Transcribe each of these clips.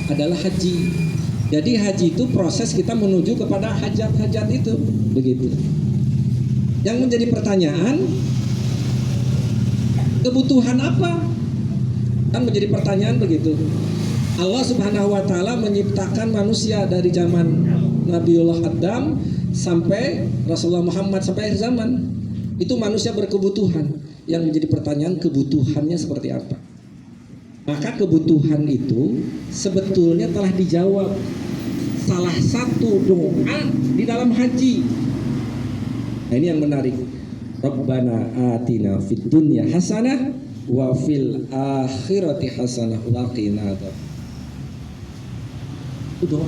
adalah haji. Jadi haji itu proses kita menuju kepada hajat-hajat itu, begitu. Yang menjadi pertanyaan, kebutuhan apa? Kan menjadi pertanyaan begitu. Allah Subhanahu wa taala menciptakan manusia dari zaman Nabiullah Adam sampai Rasulullah Muhammad sampai akhir zaman. Itu manusia berkebutuhan. Yang menjadi pertanyaan, kebutuhannya seperti apa? Maka kebutuhan itu sebetulnya telah dijawab salah satu doa di dalam haji. Nah, ini yang menarik. Rabbana atina fid dunya hasanah wa fil akhirati hasanah wa qina adzabannar. Itu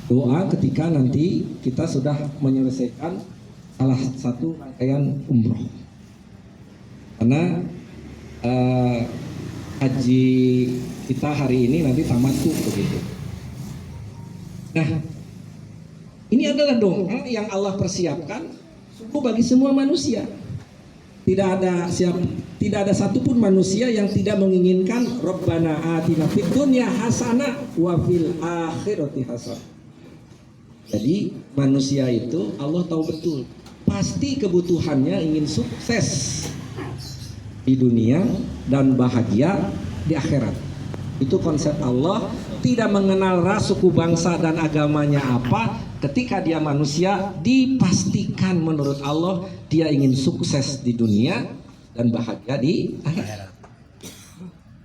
doa ketika nanti kita sudah menyelesaikan salah satu rangkaian umroh. Karena haji kita hari ini nanti tamatku begitu. Nah, ini adalah doa yang Allah persiapkan sungguh bagi semua manusia. Tidak ada satupun manusia yang tidak menginginkan Rabbana atina fid dunya hasanah wa fil akhirati hasanah. Jadi manusia itu Allah tahu betul pasti kebutuhannya ingin sukses di dunia dan bahagia di akhirat. Itu konsep Allah, tidak mengenal ras, suku, bangsa dan agamanya apa. Ketika dia manusia, dipastikan menurut Allah dia ingin sukses di dunia dan bahagia di akhirat.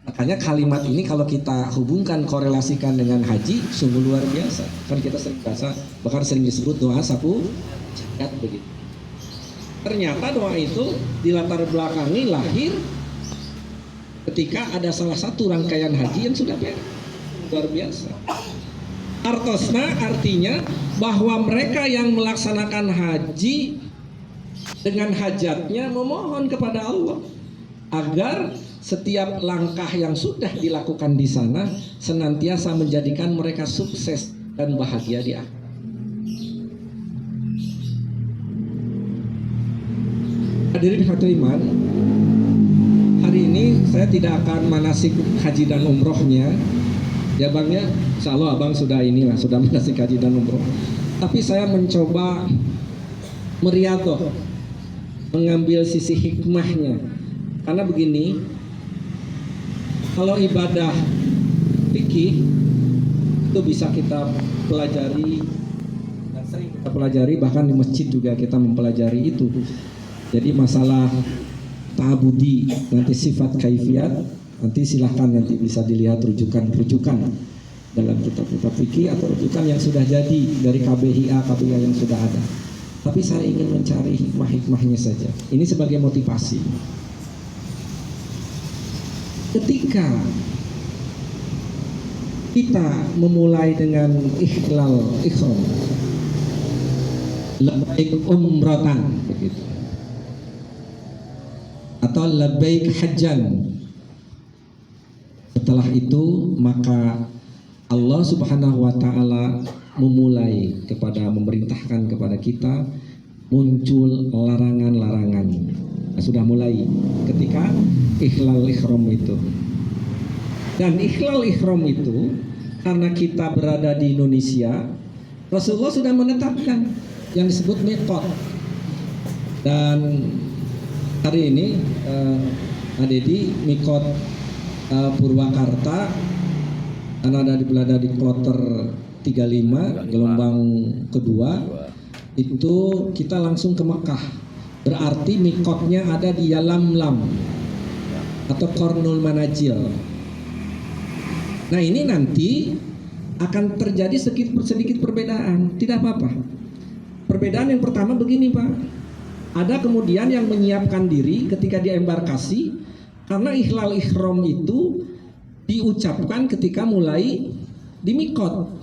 Makanya kalimat ini kalau kita hubungkan, korelasikan dengan haji, sungguh luar biasa. Kan kita sering bahasa, bahkan sering disebut doa sapu jagat begitu. Ternyata doa itu dilatar belakangi lahir ketika ada salah satu rangkaian haji yang sudah beres. Luar biasa. Artosna artinya bahwa mereka yang melaksanakan haji dengan hajatnya memohon kepada Allah agar setiap langkah yang sudah dilakukan di sana senantiasa menjadikan mereka sukses dan bahagia di akhirat. Hadirin hadirat, hari ini saya tidak akan manasik haji dan umrohnya, ya bang ya, insya Allah abang sudah manasik haji dan umroh. Tapi saya mencoba meriadoh, mengambil sisi hikmahnya, karena begini, kalau ibadah fikih itu bisa kita pelajari dan sering kita pelajari, bahkan di masjid juga kita mempelajari itu. Jadi masalah ta'abudi, nanti sifat kaifiat, nanti silahkan nanti bisa dilihat rujukan dalam kitab-kitab fikih atau rujukan yang sudah jadi dari KBHIA yang sudah ada. Tapi saya ingin mencari hikmah-hikmahnya saja. Ini sebagai motivasi. Ketika kita memulai dengan ihram, labbaik umratan begitu, atau labbaik hajjan. Setelah itu maka Allah Subhanahu wa taala memerintahkan kepada kita muncul larangan-larangan. Nah, sudah mulai ketika ihlal ihram itu. Dan ihlal ihram itu karena kita berada di Indonesia, Rasulullah sudah menetapkan yang disebut miqat. Dan hari ini Adedi miqat Purwakarta karena berada di kloter 35 gelombang kedua, itu kita langsung ke Mekah. Berarti miqatnya ada di Yalamlam atau Qarnul Manajil. Nah, ini nanti akan terjadi sedikit perbedaan, tidak apa-apa. Perbedaan yang pertama begini, Pak. Ada kemudian yang menyiapkan diri ketika di embarkasi, karena ihlal ihram itu diucapkan ketika mulai di miqat.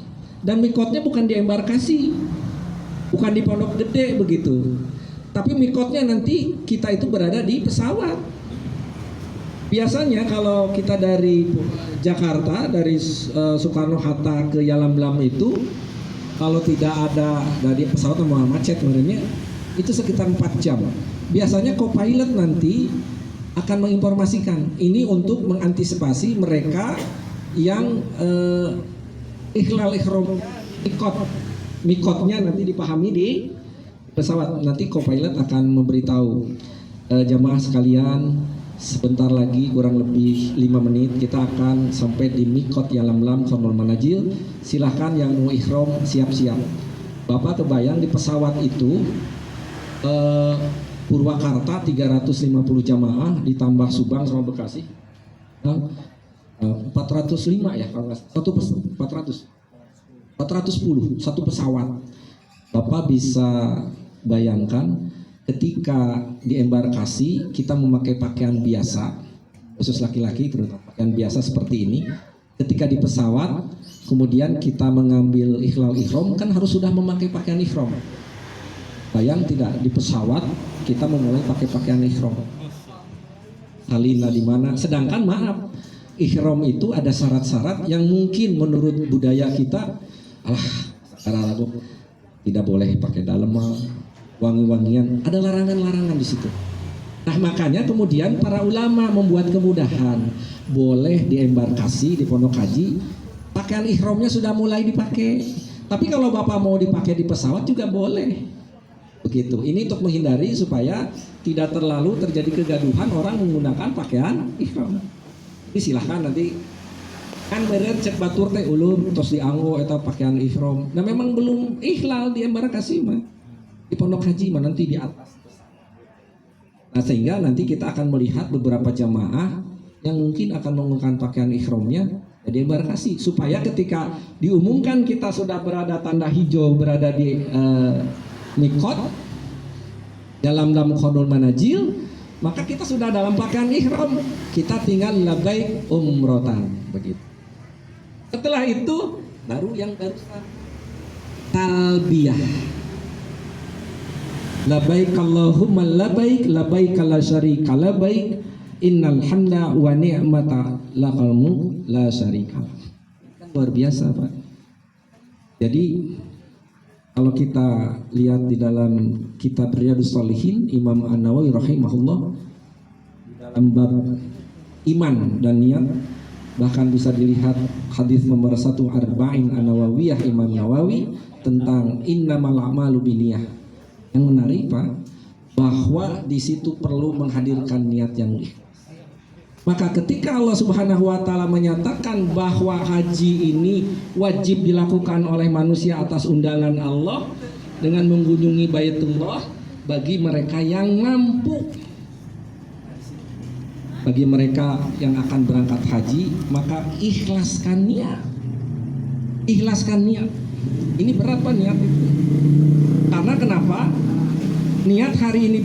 Dan miqatnya bukan di embarkasi, bukan di Pondok Gede begitu. Tapi miqatnya nanti kita itu berada di pesawat. Biasanya kalau kita dari Jakarta, dari Soekarno-Hatta ke Yalamlam itu, kalau tidak ada dari pesawat mau macet sebenarnya, itu sekitar 4 jam. Biasanya co-pilot nanti akan menginformasikan ini untuk mengantisipasi mereka yang ikhlal ihram mikotnya nanti dipahami di pesawat. Nanti co-pilot akan memberitahu jamaah sekalian, sebentar lagi kurang lebih 5 menit kita akan sampai di mikot Yalamlam Qardul Manazil. Silahkan yang mau ihram siap-siap. Bapak kebayang di pesawat itu Purwakarta 350 jamaah ditambah Subang sama Bekasi 405 ya kalau nggak 410 satu pesawat. Bapak bisa bayangkan ketika di embarkasi kita memakai pakaian biasa, khusus laki-laki terutama pakaian biasa seperti ini. Ketika di pesawat kemudian kita mengambil ikhlal ihram kan harus sudah memakai pakaian ihram. Bayang tidak, di pesawat kita memulai pakai pakaian ihram. Salina di mana? Sedangkan maaf, ihram itu ada syarat-syarat yang mungkin menurut budaya kita sekarang tidak boleh pakai daleman, wangi-wangian, ada larangan-larangan di situ. Nah makanya kemudian para ulama membuat kemudahan, boleh di embarkasi di pondok haji pakaian ihramnya sudah mulai dipakai. Tapi kalau bapak mau dipakai di pesawat juga boleh. Begitu. Ini untuk menghindari supaya tidak terlalu terjadi kegaduhan orang menggunakan pakaian ihram. Jadi silahkan nanti kan beren cek batur teh ulun terus dianggo atau pakaian ihram. Nah memang belum ikhlal di embarkasi mah. Di pondok haji mah nanti di atas. Nah sehingga nanti kita akan melihat beberapa jamaah yang mungkin akan menggunakan pakaian ihramnya di embarkasi supaya ketika diumumkan kita sudah berada tanda hijau berada di mikot dalam Qardul Manazil, maka kita sudah dalam pakaian ihram, kita tinggal labbaik umrotan begitu. Setelah itu baru yang barusan talbiyah. Labbaik Allahumma labbaik labbaik la syarika labbaik innal hamda wa ni'mata lakal mulk la syarika. Kan luar biasa, Pak. Jadi kalau kita lihat di dalam kitab Riyadhus Shalihin Imam An-Nawawi rahimahullah dalam bab iman dan niat, bahkan bisa dilihat hadis nomor 140 An-Nawawiyah Imam Nawawi tentang innamal a'malu binniyah. Yang menarik Pak, bahwa di situ perlu menghadirkan niat yang ikhlas. Maka ketika Allah Subhanahu wa taala menyatakan bahwa haji ini wajib dilakukan oleh manusia atas undangan Allah dengan mengunjungi Baitullah bagi mereka yang mampu. Bagi mereka yang akan berangkat haji, maka ikhlaskan niat. Ikhlaskan niat. Ini berat Pak niat itu. Karena kenapa? Niat hari ini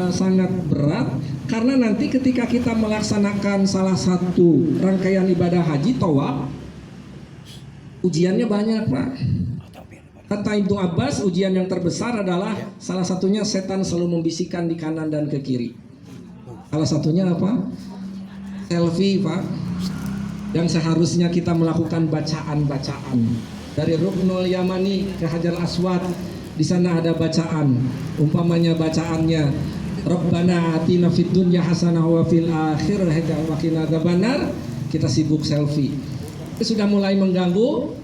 sangat berat karena nanti ketika kita melaksanakan salah satu rangkaian ibadah haji tawaf, ujiannya banyak Pak. Kata Ibnu Abbas, ujian yang terbesar adalah salah satunya setan selalu membisikkan di kanan dan ke kiri. Salah satunya apa? Selfie Pak. Yang seharusnya kita melakukan bacaan-bacaan dari Ruknul Yamani ke Hajar Aswad. Di sana ada bacaan, umpamanya bacaannya Rabbana atina fid dunya hasanah wa fil akhirati wa qina adzabannar. Kita sibuk selfie. Itu sudah mulai mengganggu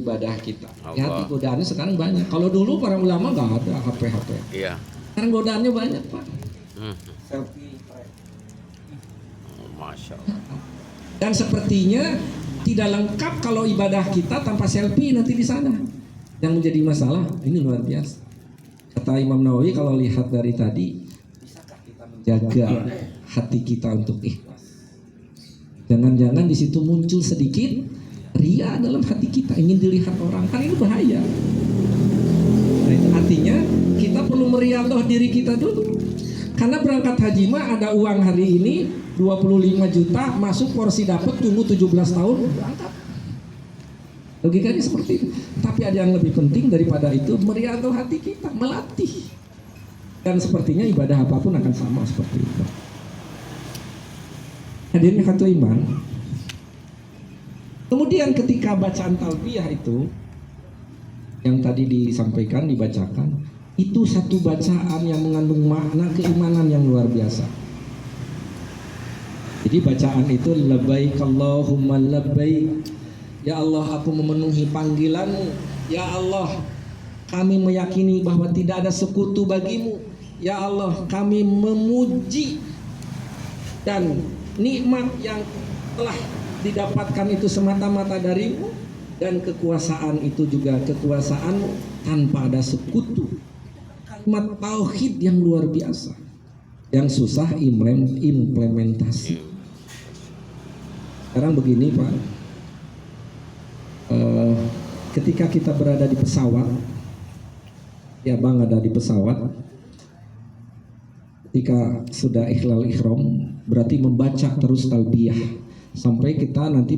ibadah kita. Hati godaannya sekarang banyak. Kalau dulu para ulama nggak ada HP. Iya. Sekarang godaannya banyak Pak. Selfie. Masya Allah. Dan sepertinya tidak lengkap kalau ibadah kita tanpa selfie nanti di sana. Yang menjadi masalah ini luar biasa. Kata Imam Nawawi, kalau lihat dari tadi, bisakah kita menjaga hati kita untuk ikhlas? Jangan-jangan di situ muncul sedikit ria dalam hati kita, ingin dilihat orang, kan ini bahaya. Nah, itu artinya kita perlu meriadah diri kita dulu. Karena berangkat haji mah ada uang hari ini 25 juta, masuk porsi dapat, tunggu 17 tahun berangkat. Logikanya seperti itu. Tapi ada yang lebih penting daripada itu, meriadah hati kita, melatih. Dan sepertinya ibadah apapun akan sama seperti itu. Hadirin satu iman. Kemudian ketika bacaan talbiyah itu yang tadi disampaikan, dibacakan, itu satu bacaan yang mengandung makna keimanan yang luar biasa. Jadi bacaan itu labbaik Allahumma labbaik. Ya Allah, aku memenuhi panggilanmu. Ya Allah, kami meyakini bahwa tidak ada sekutu bagimu. Ya Allah, kami memuji dan nikmat yang telah didapatkan itu semata-mata darimu, dan kekuasaan itu juga kekuasaan tanpa ada sekutu. Kalimat tauhid yang luar biasa, yang susah implementasi. Sekarang begini Pak, ketika kita berada di pesawat, ya Bang ada di pesawat, ketika sudah ikhlal ihram berarti membaca terus talbiyah sampai kita nanti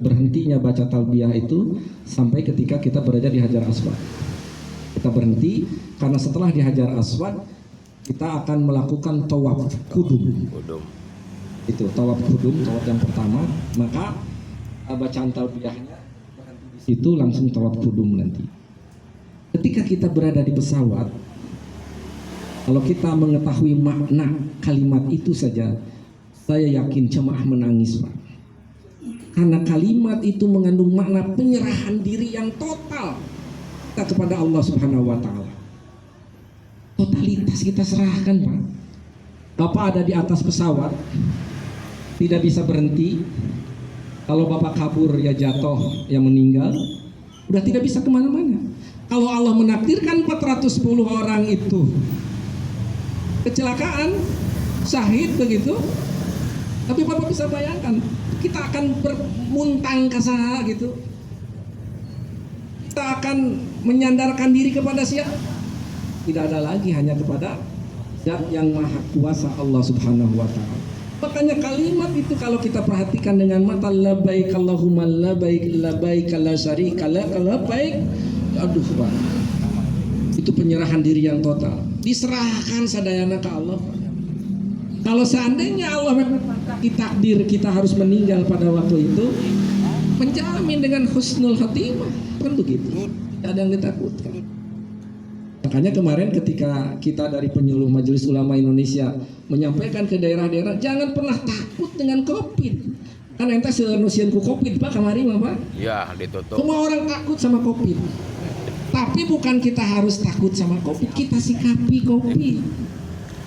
berhentinya baca talbiyah itu sampai ketika kita berada di Hajar Aswad. Kita berhenti karena setelah di Hajar Aswad kita akan melakukan tawaf kudum. Itu tawaf kudum, tawaf yang pertama, maka bacaan talbiyahnya berhenti di situ langsung tawaf kudum nanti. Ketika kita berada di pesawat, kalau kita mengetahui makna kalimat itu saja, saya yakin jemaah menangis Pak. Karena kalimat itu mengandung makna penyerahan diri yang total kita kepada Allah Subhanahu wa Ta'ala. Totalitas kita serahkan Pak. Bapak ada di atas pesawat, tidak bisa berhenti. Kalau Bapak kabur ya jatuh, ya meninggal, udah tidak bisa kemana-mana. Kalau Allah menakdirkan 410 orang itu kecelakaan, syahid begitu, tapi Bapak bisa bayangkan kita akan bermuntang ke sana gitu, kita akan menyandarkan diri kepada siapa? Tidak ada lagi, hanya kepada Zat yang Maha Kuasa, Allah Subhanahu wa Ta'ala. Makanya kalimat itu kalau kita perhatikan dengan mata, labbaik Allahumma labbaik labbaik la syarika lak labbaik, aduh Pak, itu penyerahan diri yang total, diserahkan sadayana ke Allah. Kalau seandainya Allah takdir kita harus meninggal pada waktu itu, menjamin dengan husnul khatimah, kan begitu, tidak ada yang ditakutkan. Makanya kemarin ketika kita dari penyuluh Majelis Ulama Indonesia menyampaikan ke daerah-daerah, jangan pernah takut dengan COVID. Kan ente seunusian ku COVID Pak kemarin Pak. Ya, ditutup. Semua orang takut sama COVID. Tapi bukan kita harus takut sama COVID, kita sikapi COVID.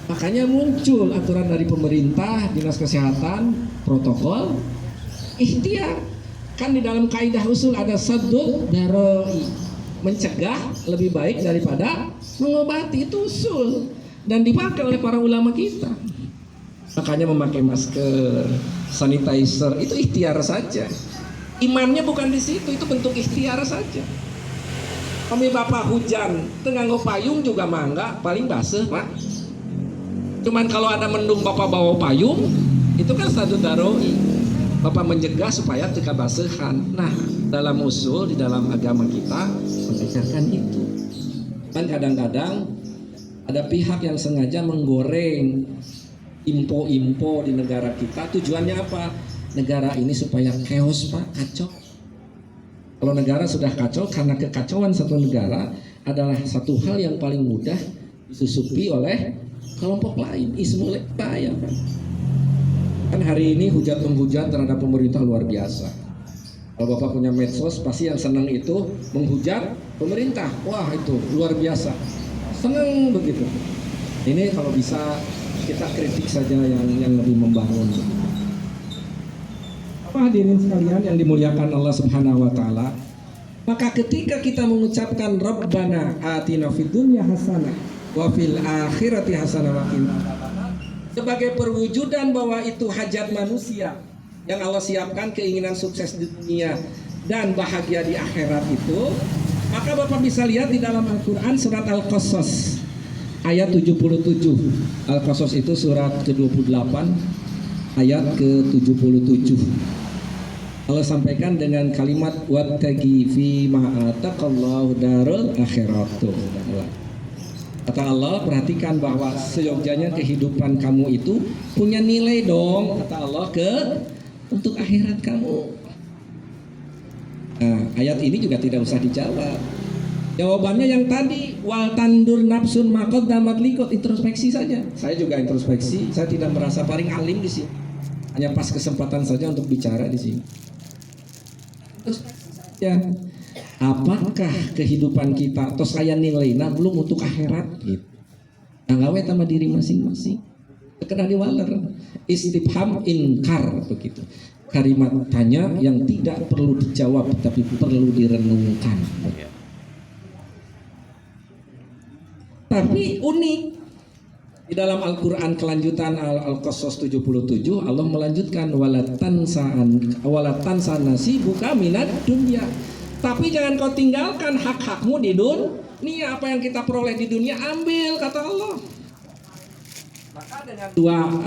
Makanya muncul aturan dari pemerintah, dinas kesehatan, protokol, ikhtiar. Kan di dalam kaidah usul ada saddud darai, mencegah lebih baik daripada mengobati, itu usul dan dipakai oleh para ulama kita. Makanya memakai masker, sanitizer itu ikhtiar saja. Imannya bukan di situ, itu bentuk ikhtiar saja. Kami Bapak hujan, tengah payung juga mangga, paling basah Pak. Cuman kalau ada mendung Bapak bawa payung, itu kan satu daroi. Bapak mencegah supaya tidak basahan. Nah, dalam usul di dalam agama kita mengajarkan itu. Kan kadang-kadang ada pihak yang sengaja menggoreng info-info di negara kita. Tujuannya apa? Negara ini supaya chaos Pak, kacau. Kalau negara sudah kacau, karena kekacauan satu negara adalah satu hal yang paling mudah disusupi oleh kelompok lain, ismul bahaya Pak. Kan hari ini hujat-menghujat terhadap pemerintah luar biasa. Kalau Bapak punya medsos, pasti yang senang itu menghujat pemerintah. Wah itu luar biasa, senang begitu. Ini kalau bisa kita kritik saja yang lebih membangun. Apa hadirin sekalian yang dimuliakan Allah Subhanahu wa Ta'ala, maka ketika kita mengucapkan Rabbana atina fid dunya hasanah wa fil akhirati hasanah wa qina adzabannar, sebagai perwujudan bahwa itu hajat manusia yang Allah siapkan, keinginan sukses di dunia dan bahagia di akhirat itu, maka Bapak bisa lihat di dalam Al-Quran surat Al-Qasas ayat 77. Al-Qasas itu surat ke-28 ayat ke-77. Allah sampaikan dengan kalimat wattaqi fi ma ataqallahu darul akhirat. Kata Allah, perhatikan bahwa seyogyanya kehidupan kamu itu punya nilai dong, kata Allah, untuk akhirat kamu. Nah, ayat ini juga tidak usah dijawab. Jawabannya yang tadi, wal tandur nafsun maqaddamat liqot, introspeksi saja. Saya juga introspeksi, saya tidak merasa paling alim di sini. Hanya pas kesempatan saja untuk bicara di sini. Ya, apakah kehidupan kita atau saya nilainya belum untuk akhirat gitu. Nah, gawe sama diri masing-masing. Kena diwaler, istifham inkar begitu. Kalimat tanya yang tidak perlu dijawab tapi perlu direnungkan. Tapi unik, di dalam Al-Quran kelanjutan Al-Qasas 77 Allah melanjutkan walatan sanasi buka minat dunia. Tapi jangan kau tinggalkan hak-hakmu di dunia. Apa yang kita peroleh di dunia ambil, kata Allah. Maka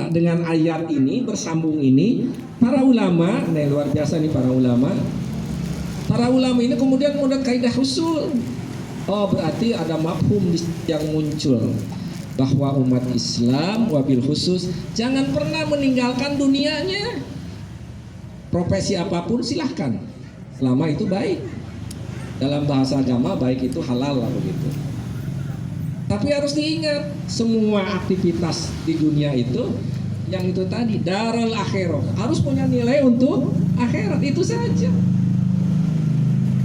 dengan ayat ini bersambung ini, para ulama, nah luar biasa nih para ulama ini kemudian membuat kaidah usul. Oh, berarti ada mafhum yang muncul bahwa umat Islam wabil khusus jangan pernah meninggalkan dunianya. Profesi apapun silahkan, selama itu baik. Dalam bahasa agama baik itu halal lah begitu. Tapi harus diingat, semua aktivitas di dunia itu yang itu tadi darul akhirah harus punya nilai untuk akhirat, itu saja.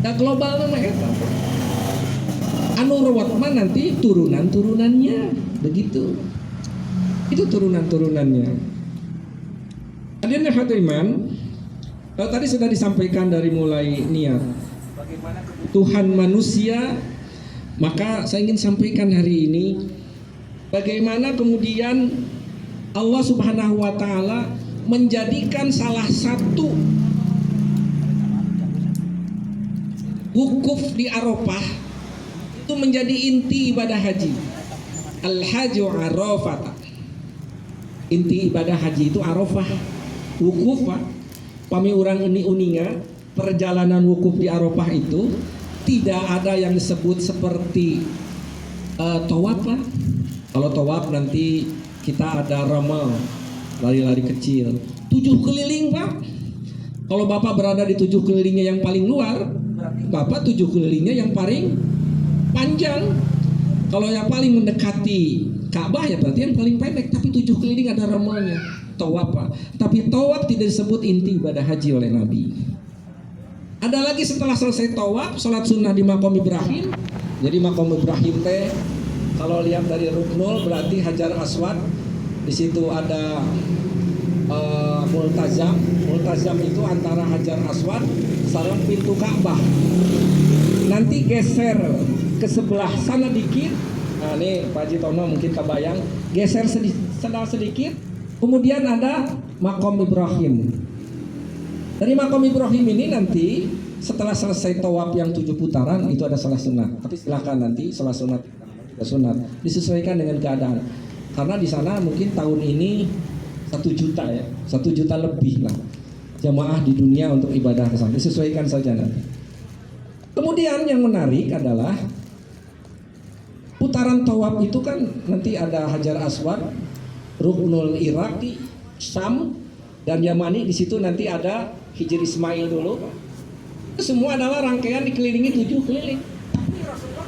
Dan global namanya anu rawatman nanti turunan-turunannya begitu. Itu turunan-turunannya. Hadirin hadirin, tadi sudah disampaikan dari mulai niat bagaimana kebutuhan manusia, maka saya ingin sampaikan hari ini bagaimana kemudian Allah Subhanahu wa taala menjadikan salah satu wukuf di Arafah itu menjadi inti ibadah haji. Al-haju Arafah. Inti ibadah haji itu Arafah. Wukuf Pak. Pami urang ini uninga, perjalanan wukuf di Arafah itu tidak ada yang disebut seperti tawaf lah. Kalau tawaf nanti kita ada ramal, lari-lari kecil. 7 keliling Pak. Kalau Bapak berada di 7 kelilingnya yang paling luar, berarti Bapak 7 kelilingnya yang paling panjang. Kalau yang paling mendekati Ka'bah ya berarti yang paling pendek. Tapi 7 keliling ada ramalnya, tawaf Pak. Tapi tawaf tidak disebut inti ibadah haji oleh Nabi. Ada lagi setelah selesai tawaf, sholat sunnah di Maqam Ibrahim. Jadi Maqam Ibrahim teh kalau lihat dari Ruknul berarti Hajar Aswad. Di situ ada Multazam. Multazam itu antara Hajar Aswad sareng pintu Ka'bah. Nanti geser ke sebelah sana dikit. Nah ini Pak Haji Tono mungkin kebayang, geser sedikit. Kemudian ada Maqam Ibrahim. Dari Maqam Ibrahim ini nanti setelah selesai tawaf yang 7 putaran itu ada salat sunat. Tapi silakan nanti salat sunat juga sunat disesuaikan dengan keadaan. Karena di sana mungkin tahun ini 1 juta ya, 1 juta lebih lah jamaah di dunia untuk ibadah ke sana. Disesuaikan saja nanti. Kemudian yang menarik adalah putaran tawaf itu kan nanti ada Hajar Aswad, Ruknul Iraqi, Syam dan Yamani. Di situ nanti ada Hijr Ismail dulu. Itu semua adalah rangkaian dikelilingi 7 keliling.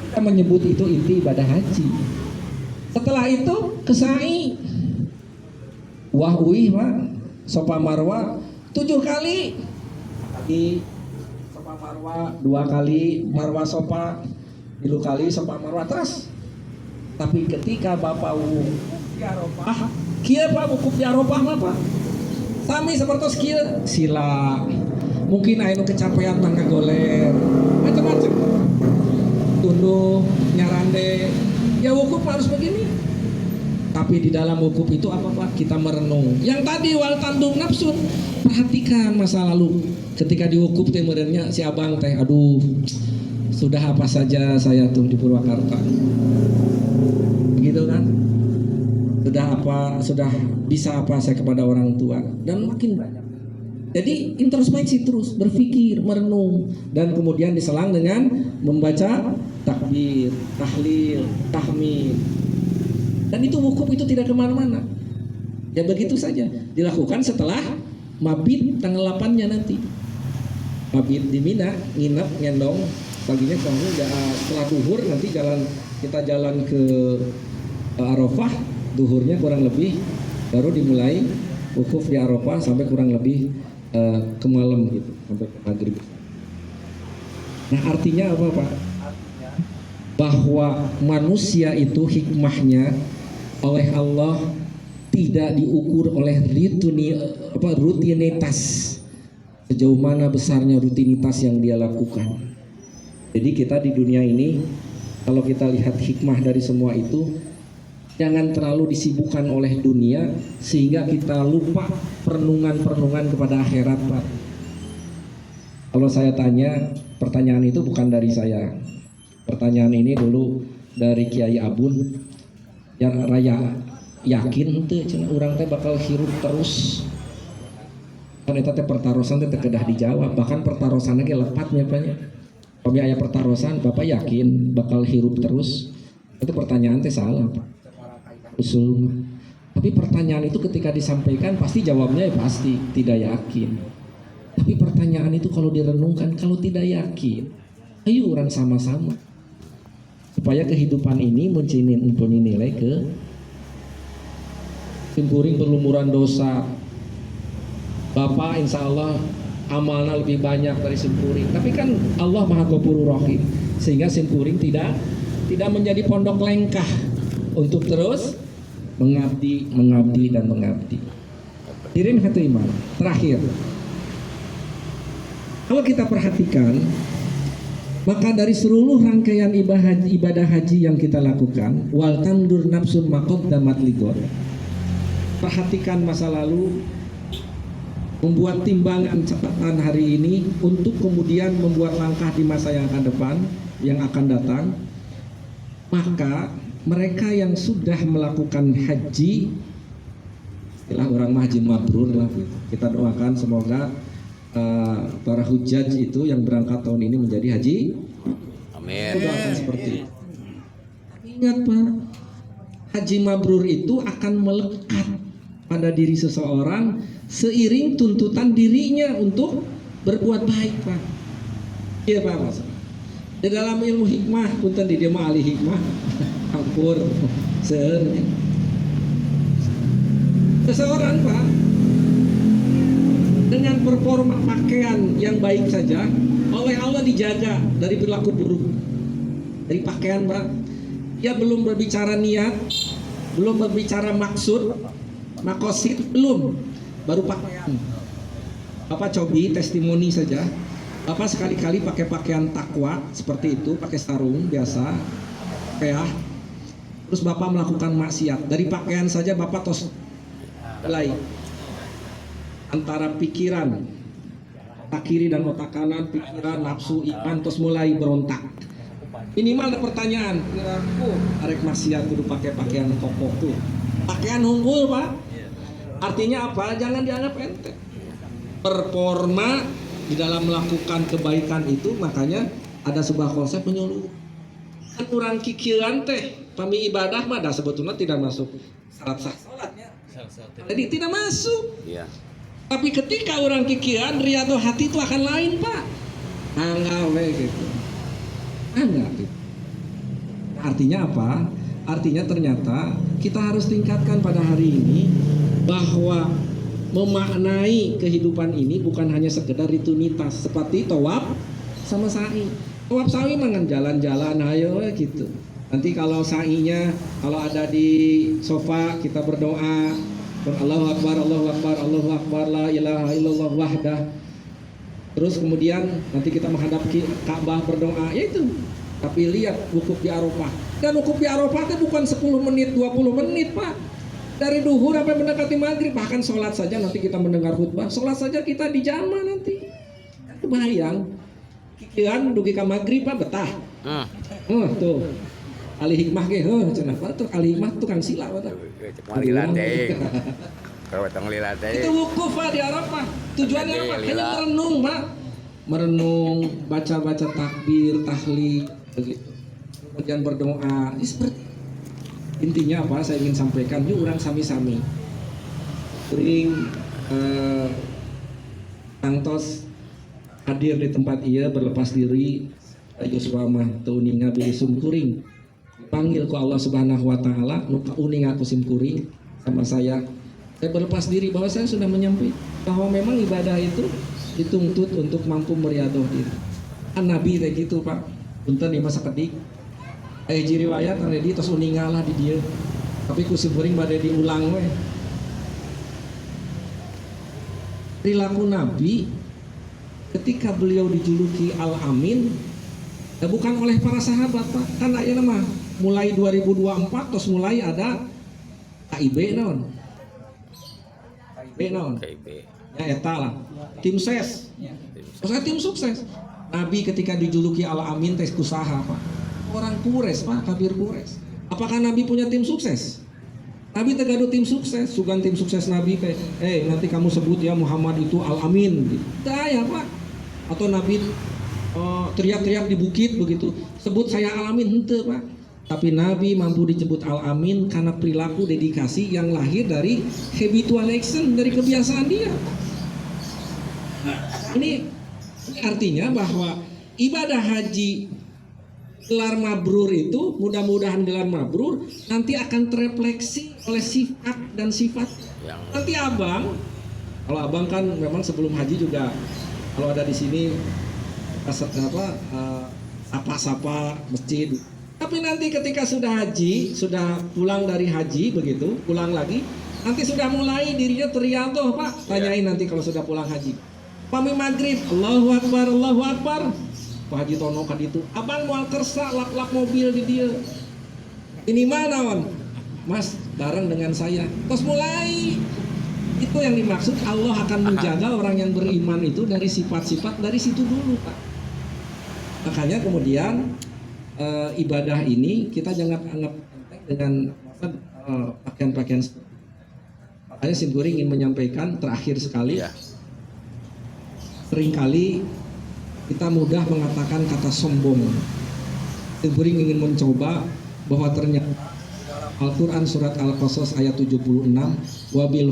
Kita menyebut itu inti ibadah haji. Setelah itu ke sa'i, wah uih Pak, Sofa Marwa 7 kali. Di Sofa Marwa 2 kali, Marwa Sofa 3 kali, Sofa Marwa terus. Tapi ketika Bapak wukuf di Arafah, kieu Pak wukuf di Arafah mah Pak. Sami seperti kieu sila. Mungkin anu kecapean mah ngagoler. Macam-macam. Tunduh, nyarande. Ya wukuf harus begini. Tapi di dalam wukuf itu apa Pak? Kita merenung. Yang tadi wal tandung nafsun, perhatikan masa lalu. Ketika di wukuf teh merenya si abang teh, aduh, sudah apa saja saya tuh di Purwakarta. Begitu kan? Sudah bisa apa saya kepada orang tua dan makin banyak. Jadi introspeksi terus, berpikir, merenung dan kemudian diselang dengan membaca takbir, tahlil, tahmid. Dan itu wukuf itu tidak kemana-mana. Ya begitu saja. Dilakukan setelah mabit tanggal 8-nya nanti. Mabit di Mina, nginep, ngendong paginya sahur setelah duhur nanti kita jalan ke Arafah, duhurnya kurang lebih baru dimulai wukuf di Arafah sampai kurang lebih ke malam gitu, sampai ke maghrib. Nah artinya apa Pak? Bahwa manusia itu hikmahnya oleh Allah tidak diukur oleh rutinitas, sejauh mana besarnya rutinitas yang dia lakukan. Jadi kita di dunia ini, kalau kita lihat hikmah dari semua itu, jangan terlalu disibukkan oleh dunia sehingga kita lupa perenungan kepada akhirat Pak. Kalau saya tanya, pertanyaan itu bukan dari saya. Pertanyaan ini dulu dari Kiai Abun yang raya yakin teh cenah urang teh bakal hirup terus. Kan eta teh pertarosan teh kedah dijawab, bahkan pertarosanna ge lepatnya Pak nya. Pami aya pertarosan, Bapak yakin bakal hirup terus? Itu pertanyaan teh salah Pak. Usul. Tapi pertanyaan itu ketika disampaikan pasti jawabnya pasti tidak yakin. Tapi pertanyaan itu kalau direnungkan, kalau tidak yakin, ayo orang sama-sama supaya kehidupan ini mempunyai nilai ke simpuring berlumuran dosa. Bapak insya Allah amalnya lebih banyak dari simpuring, tapi kan Allah Maha Ghafurur Rahim, sehingga simpuring tidak menjadi pondok lengkah untuk terus mengabdi. Hadirin hati iman. Terakhir, kalau kita perhatikan, maka dari seluruh rangkaian ibadah haji yang kita lakukan, wal tandur nafsun maqaddamat lighad. Perhatikan masa lalu, membuat timbangan catatan hari ini untuk kemudian membuat langkah di masa yang akan datang. Maka mereka yang sudah melakukan haji, istilah orang haji mabrur lah gitu. Kita doakan semoga para hujjaj itu yang berangkat tahun ini menjadi haji. Amin. Kita doakan seperti itu. Ingat Pak, haji mabrur itu akan melekat pada diri seseorang seiring tuntutan dirinya untuk berbuat baik Pak. Iya Pak Mas. Di dalam ilmu hikmah, punten di dia mah ahli hikmah, hampur, seseorang Pak dengan performa pakaian yang baik saja oleh Allah dijaga dari perilaku buruk. Dari pakaian Pak, dia belum berbicara niat, belum berbicara maksud, makosid, belum, baru pakaian. Bapak cobi testimoni saja, Bapak sekali-kali pakai pakaian takwa seperti itu, pakai sarung biasa, kayak, terus Bapak melakukan maksiat. Dari pakaian saja Bapak tos mulai antara pikiran otak kiri dan otak kanan, pikiran, nafsu, iman, terus mulai berontak. Minimal ada pertanyaan, aku arek maksiat kudu pakai pakaian koko tuh, pakaian unggul Pak. Artinya apa? Jangan dianggap enteng. Performa di dalam melakukan kebaikan itu, makanya ada sebuah konsep menyeluruh. Kan kurang kikiran teh, pami ibadah mah dah sebetulnya tidak masuk syarat sah salatnya. Jadi tidak masuk. Iya. Tapi ketika orang kikiran, riyadhah hati itu akan lain Pak. Anggawe gitu. Enggak gitu. Artinya apa? Artinya ternyata kita harus tingkatkan pada hari ini bahwa memaknai kehidupan ini bukan hanya sekedar rutinitas seperti tawaf sama sa'i. Tawaf sa'i mangan jalan-jalan ayo gitu. Nanti kalau sa'inya, kalau ada di sofa kita berdoa, Allahu Akbar, Allahu Akbar, Allahu Akbar, la ilaha illallah wahdah. Terus kemudian nanti kita menghadap Ka'bah berdoa, yaitu. Tapi lihat wukuf di Arafah. Dan wukuf di Arafah itu bukan 10 menit, 20 menit Pak. Dari duhur sampai mendekati maghrib, bahkan sholat saja nanti kita mendengar khutbah, sholat saja kita di jama nanti. Kebayang, kikiran dugi ka maghrib Pak betah. Tuh, ahli hikmah ge, cenah tuh ahli hikmah tukang sila Pak. Itu wukuf Pak di Arafah. Tujuannya apa? Hanya merenung Pak. Merenung, baca-baca takbir, tahlil, begitu. Kemudian berdoa. Ini seperti intinya apa saya ingin sampaikan, yuk orang sami-sami sering tangtos hadir di tempat ia berlepas diri Yosua mah teu uninga bili sumkuring. Dipanggil ku Allah Subhanahu wa taala, nu uning aku simkuring sama saya. Saya berlepas diri bahwa saya sudah menyampaikan bahwa memang ibadah itu dituntut untuk mampu meriadoh diri. Nabi kayak gitu Pak. Punten di masa kedik. Hiji riwayat anu di tos uningalah di dieu. Tapi ku simkuring bade diulang we. Perilaku Nabi ketika beliau dijuluki Al-Amin bukan oleh para sahabat Pak, kan ayeuna mah mulai 2024 terus mulai ada KIB naon? KIB. Ya eta lah. Tim ses. Maksudnya tim sukses. Nabi ketika dijuluki Al-Amin teh kusaha Pak? Orang Quraisy Pak, kafir Quraisy. Apakah Nabi punya tim sukses? Nabi tegadu tim sukses, sugan tim sukses Nabi kayak, nanti kamu sebut ya Muhammad itu Al-Amin gitu. Ya Pak. Atau Nabi teriak-teriak di bukit begitu, sebut saya Al-Amin, henteu Pak. Tapi Nabi mampu disebut Al-Amin karena perilaku dedikasi yang lahir dari habitual action, dari kebiasaan dia. Ini artinya bahwa ibadah haji gelar mabrur itu, mudah-mudahan gelar mabrur nanti akan terefleksi oleh sifat dan sifat. Nanti abang, kalau abang kan memang sebelum haji juga kalau ada di sini sapa-sapa masjid. Tapi nanti ketika sudah haji, sudah pulang dari haji begitu, pulang lagi, nanti sudah mulai dirinya teriadoh Pak. Tanyain nanti kalau sudah pulang haji. Pami maghrib, Allahu Akbar, Allahu Akbar. Pak Haji Tono kan itu, abang mau kersa lap-lap mobil di dia. Ini mana on? Mas, bareng dengan saya. Terus mulai. Itu yang dimaksud Allah akan menjaga orang yang beriman itu dari sifat-sifat dari situ dulu Pak. Makanya kemudian ibadah ini kita jangan anggap enteng dengan pakaian-pakaian. Makanya Simkuring ingin menyampaikan terakhir sekali. Seringkali kita mudah mengatakan kata sombong. Simkuring ingin mencoba bahwa ternyata Al-Quran surat Al-Qasas ayat 76 wabil